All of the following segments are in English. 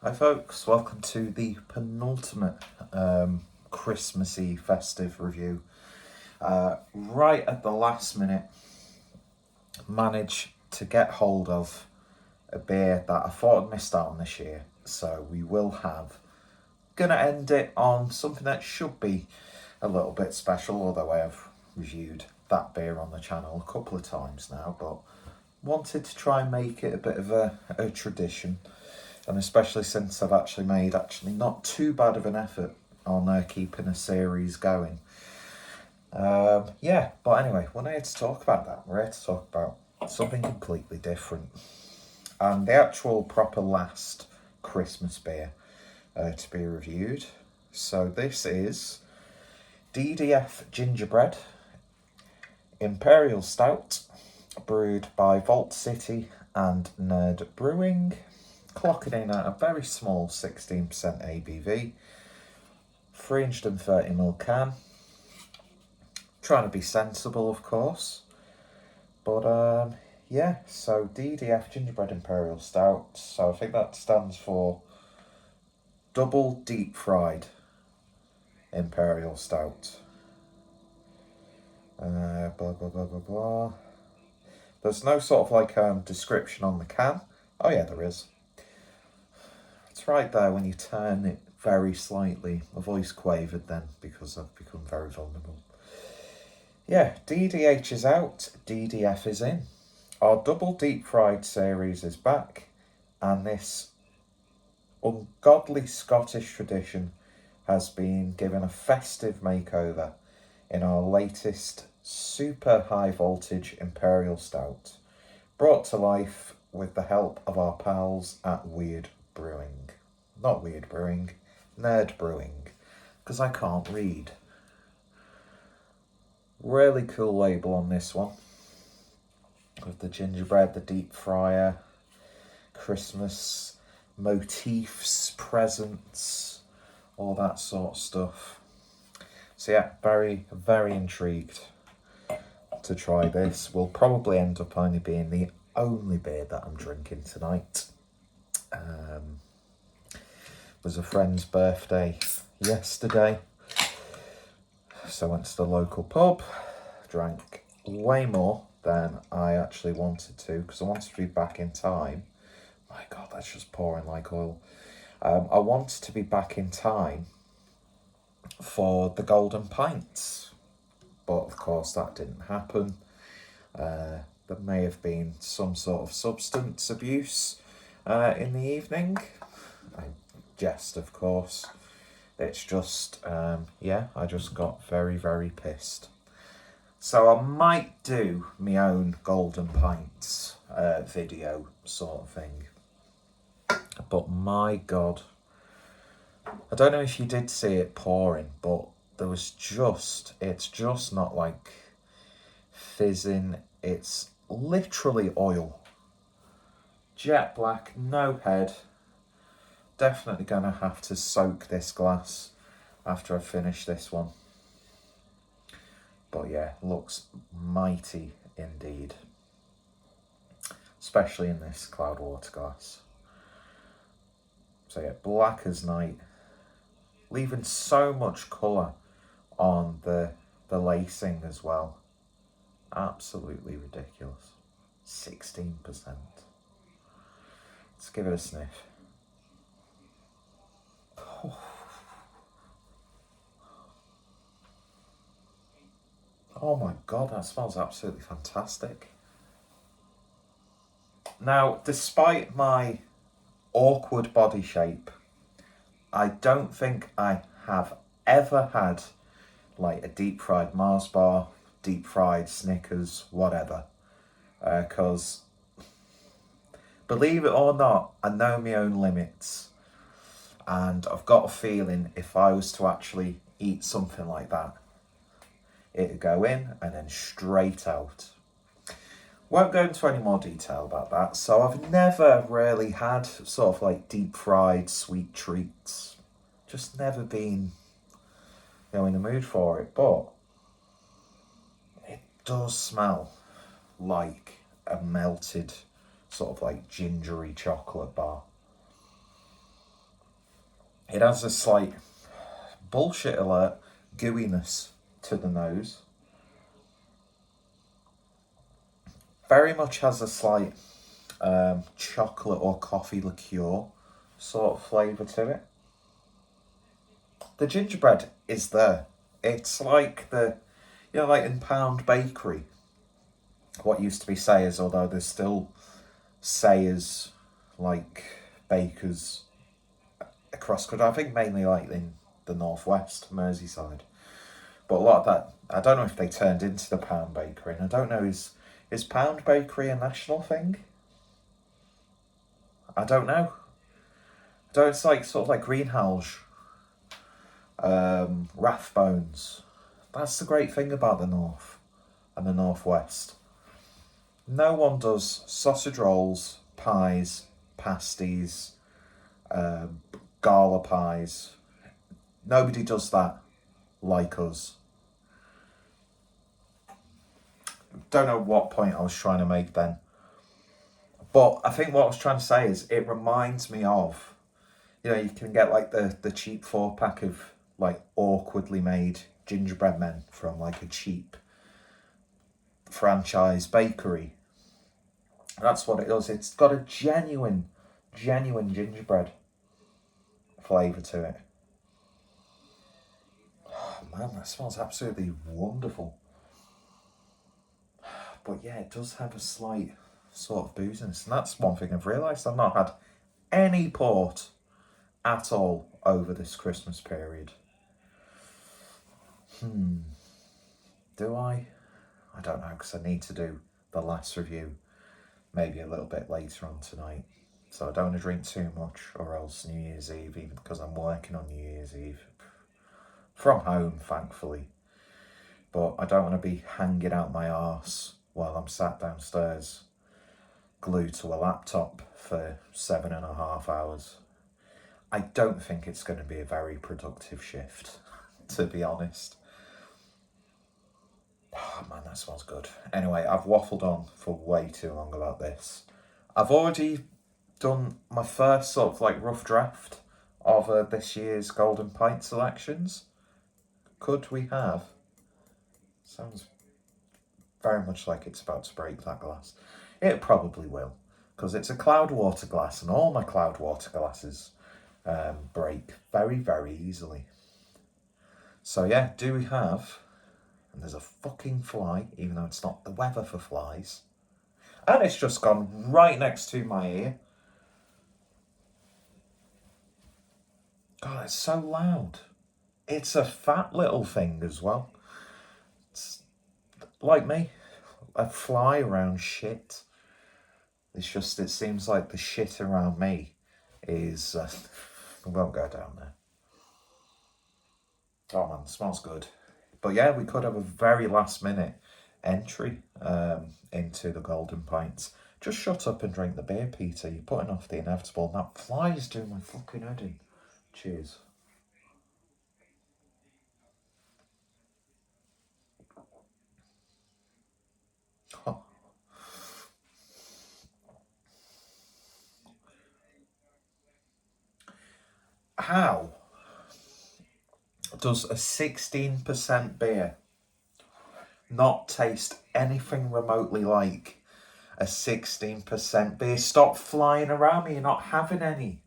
Hi folks, welcome to the penultimate Christmassy festive review. Right at the last minute, managed to get hold of a beer that I thought I'd missed out on this year. So we will have, gonna end it on something that should be a little bit special, although I have reviewed that beer on the channel a couple of times now, but wanted to try and make it a bit of a tradition. And especially since I've actually made not too bad of an effort on keeping a series going. But anyway, we're not here to talk about that. We're here to talk about something completely different. And the actual proper last Christmas beer to be reviewed. So this is DDF Gingerbread Imperial Stout, brewed by Vault City and Nerdbrewing. Clocking in at a very small 16% ABV, 330ml can. Trying to be sensible, of course. But so DDF Gingerbread Imperial Stout. So I think that stands for Double Deep Fried Imperial Stout. Blah, blah, blah, blah, blah. There's no sort of description on the can. Oh yeah, there is. It's right there when you turn it very slightly. My voice quavered then because I've become very vulnerable. Yeah, DDH is out, DDF is in. Our double deep fried series is back, and this ungodly Scottish tradition has been given a festive makeover in our latest super high voltage Imperial Stout, brought to life with the help of our pals at Nerdbrewing, because I can't read. Really cool label on this one, with the gingerbread, the deep fryer, Christmas motifs, presents, all that sort of stuff. So yeah, very, very intrigued to try this. Will probably end up only being the only beer that I'm drinking tonight. It was a friend's birthday yesterday, so I went to the local pub, drank way more than I actually wanted to, because I wanted to be back in time. My God, that's just pouring like oil. I wanted to be back in time for the golden pints, but of course that didn't happen. There may have been some sort of substance abuse in the evening. I jest, of course. It's just, I just got very, very pissed. So I might do my own golden pints video sort of thing. But my God, I don't know if you did see it pouring, but it's just not like fizzing. It's literally oil. Jet black, no head. Definitely gonna have to soak this glass after I finish this one. But yeah, looks mighty indeed, especially in this Cloudwater glass. So yeah, black as night, leaving so much colour on the lacing as well. Absolutely ridiculous. 16%. Let's give it a sniff. Oh my God, that smells absolutely fantastic. Now, despite my awkward body shape, I don't think I have ever had like a deep fried Mars bar, deep fried Snickers, whatever. Because, believe it or not, I know my own limits. And I've got a feeling if I was to actually eat something like that, it'd go in and then straight out. Won't go into any more detail about that. So I've never really had sort of like deep fried sweet treats. Just never been, in the mood for it. But it does smell like a melted sort of like gingery chocolate bar. It has a slight, bullshit alert, gooiness to the nose. Very much has a slight chocolate or coffee liqueur sort of flavour to it. The gingerbread is there. It's like like in Pound Bakery, what used to be Sayers, although there's still Sayers, like bakers across country. I think mainly like in the northwest, Merseyside. But a lot of that, I don't know if they turned into the Pound Bakery, and I don't know, is Pound Bakery a national thing? I don't know. It's like sort of like Greenhalgh, Rathbones. That's the great thing about the north and the northwest. No one does sausage rolls, pies, pasties, gala pies. Nobody does that like us. Don't know what point I was trying to make then. But I think what I was trying to say is it reminds me of, you can get like the cheap 4-pack of like awkwardly made gingerbread men from like a cheap franchise bakery. That's what it does. It's got a genuine gingerbread flavour to it. Oh man, that smells absolutely wonderful. But yeah, it does have a slight sort of booziness. And that's one thing I've realised. I've not had any port at all over this Christmas period. Do I? I don't know, because I need to do the last review maybe a little bit later on tonight. So I don't want to drink too much, or else New Year's Eve, even because I'm working on New Year's Eve. From home, thankfully. But I don't want to be hanging out my arse while I'm sat downstairs, glued to a laptop for 7.5 hours. I don't think it's going to be a very productive shift, to be honest. Oh man, that smells good. Anyway, I've waffled on for way too long about this. I've already done my first sort of like rough draft of this year's Golden Pint selections. Could we have? Sounds very much like it's about to break that glass. It probably will, because it's a Cloudwater glass, and all my Cloudwater glasses break very, very easily. So yeah, do we have... And there's a fucking fly, even though it's not the weather for flies. And it's just gone right next to my ear. God, it's so loud. It's a fat little thing as well. It's like me, a fly around shit. It's just, it seems like the shit around me is... we won't go down there. Oh man, it smells good. But yeah, we could have a very last minute entry into the Golden Pints. Just shut up and drink the beer, Peter. You're putting off the inevitable. And that fly is doing my fucking head in. Cheers. Oh. How does a 16% beer not taste anything remotely like a 16% beer? Stop flying around me, you're not having any.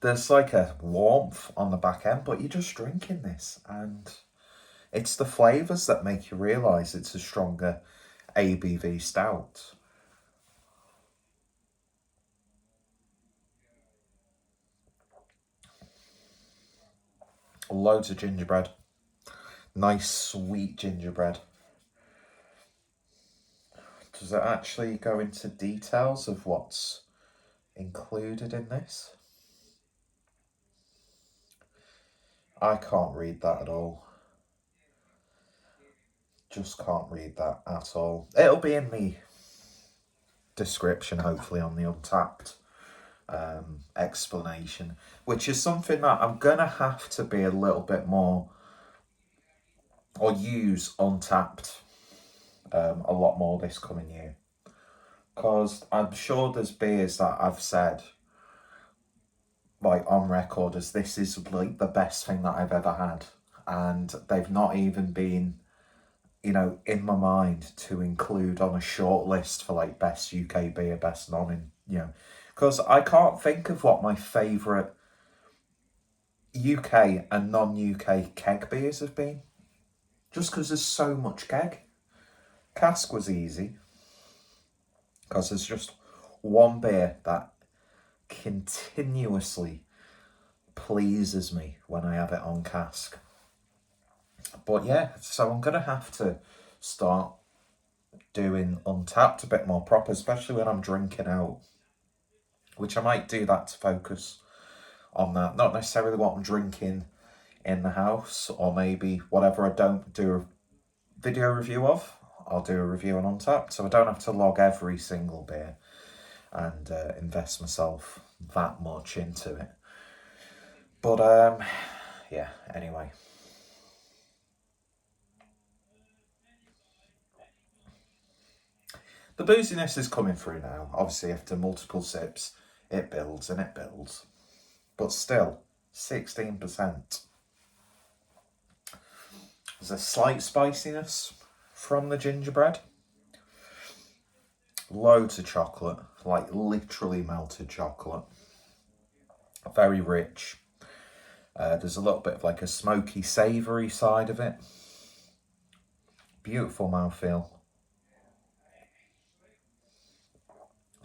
There's like a warmth on the back end, but you're just drinking this, and it's the flavours that make you realise it's a stronger ABV stout. Loads of gingerbread. Nice sweet gingerbread. Does it actually go into details of what's included in this? I can't read that at all. Just can't read that at all. It'll be in the description, hopefully, on the Untappd explanation, which is something that I'm gonna have to be a little bit more, or use Untappd a lot more this coming year, Because I'm sure there's beers that I've said, like on record, as this is like the best thing that I've ever had. And they've not even been, you know, in my mind to include on a short list for like best UK beer, best non, you know. Because I can't think of what my favourite UK and non-UK keg beers have been. Just because there's so much keg. Cask was easy. Because there's just one beer that continuously pleases me when I have it on cask. But yeah, so I'm going to have to start doing Untappd a bit more proper, especially when I'm drinking out. Which I might do that to focus on that. Not necessarily what I'm drinking in the house, or maybe whatever I don't do a video review of, I'll do a review on Untappd, so I don't have to log every single beer and invest myself that much into it. But yeah, anyway. The booziness is coming through now. Obviously, after multiple sips, it builds and it builds. But still, 16%. There's a slight spiciness from the gingerbread. Loads of chocolate, like literally melted chocolate. Very rich. There's a little bit of like a smoky, savoury side of it. Beautiful mouthfeel.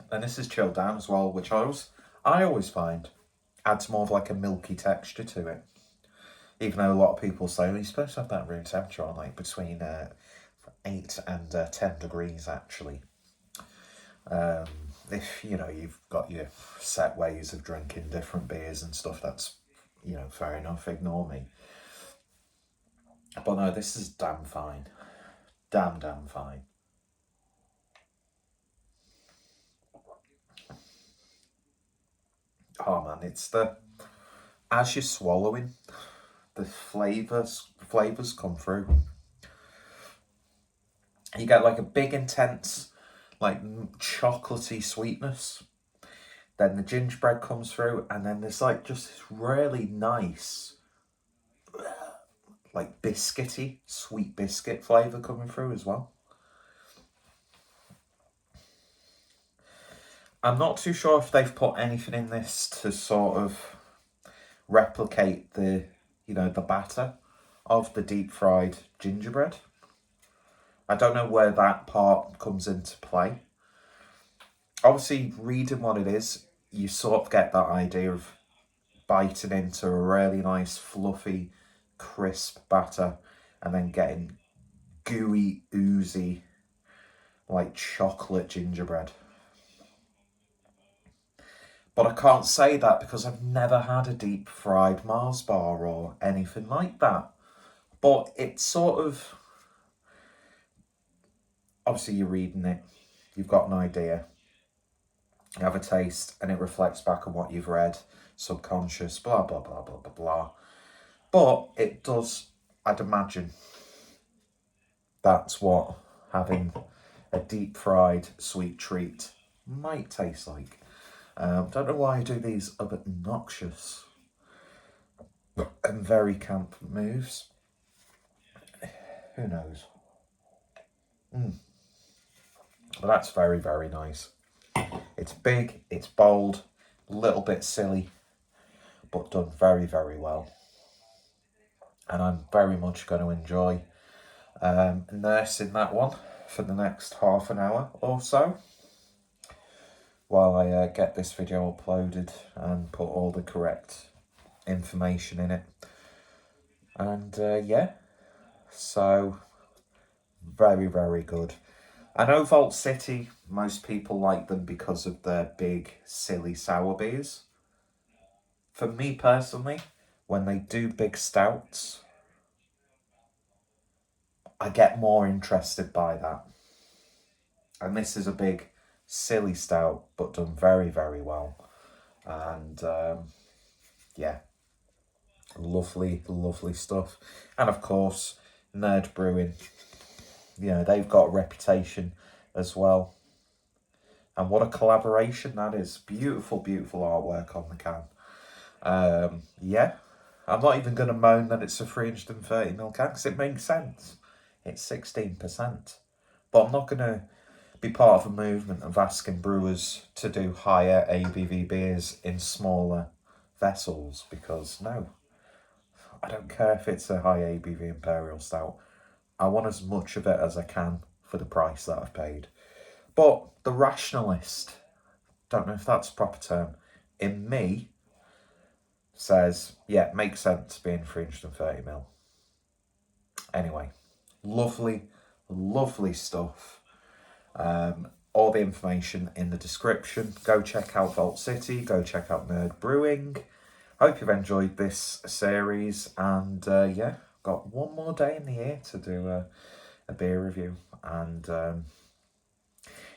And this is chilled down as well, which I always find adds more of like a milky texture to it. Even though a lot of people say, well, you're supposed to have that room temperature on like between 8 and 10 degrees actually. If, you know, you've got your set ways of drinking different beers and stuff, that's, you know, fair enough, ignore me. But no, this is damn fine. Damn fine. Oh man, it's as you're swallowing, the flavours come through. You get like a big intense, like chocolatey sweetness. Then the gingerbread comes through, and then there's like just this really nice, like biscuity, sweet biscuit flavour coming through as well. I'm not too sure if they've put anything in this to sort of replicate the, you know, the batter of the deep fried gingerbread. I don't know where that part comes into play. Obviously, reading what it is, you sort of get that idea of biting into a really nice, fluffy, crisp batter and then getting gooey, oozy, like chocolate gingerbread. But I can't say that because I've never had a deep fried Mars bar or anything like that. But it's sort of, obviously you're reading it, you've got an idea, you have a taste, and it reflects back on what you've read, subconscious, blah, blah, blah, blah, blah, blah. But it does, I'd imagine, that's what having a deep fried sweet treat might taste like. Don't know why I do these obnoxious and very camp moves. Who knows? But that's very, very nice. It's big, it's bold, a little bit silly, but done very, very well. And I'm very much going to enjoy nursing that one for the next half an hour or so, while I get this video uploaded and put all the correct information in it. And yeah, so very, very good. I know Vault City, most people like them because of their big, silly sour beers. For me personally, when they do big stouts, I get more interested by that. And this is a big, silly stout, but done very, very well. And yeah, lovely, lovely stuff. And of course, Nerdbrewing, you know, they've got a reputation as well And what a collaboration that is. Beautiful, beautiful artwork on the can. Yeah, I'm not even going to moan that it's a 330ml can because it makes sense. It's 16%. But I'm not going to be part of a movement of asking brewers to do higher ABV beers in smaller vessels because no, I don't care if it's a high ABV Imperial Stout. I want as much of it as I can for the price that I've paid. But the rationalist, don't know if that's a proper term, in me says, yeah, makes sense being 330ml. Anyway, lovely, lovely stuff. All the information in the description. Go check out Vault City, go check out Nerdbrewing. Hope you've enjoyed this series, and yeah, got one more day in the year to do a beer review, and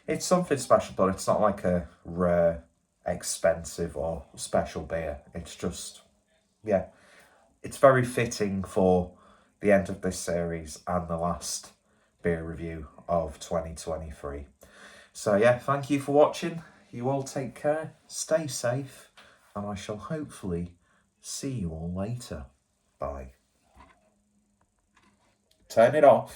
it's something special, but it's not like a rare, expensive or special beer. It's just, yeah, it's very fitting for the end of this series and the last beer review of 2023. So yeah, thank you for watching. You all take care, stay safe, and I shall hopefully see you all later. Bye. Turn it off.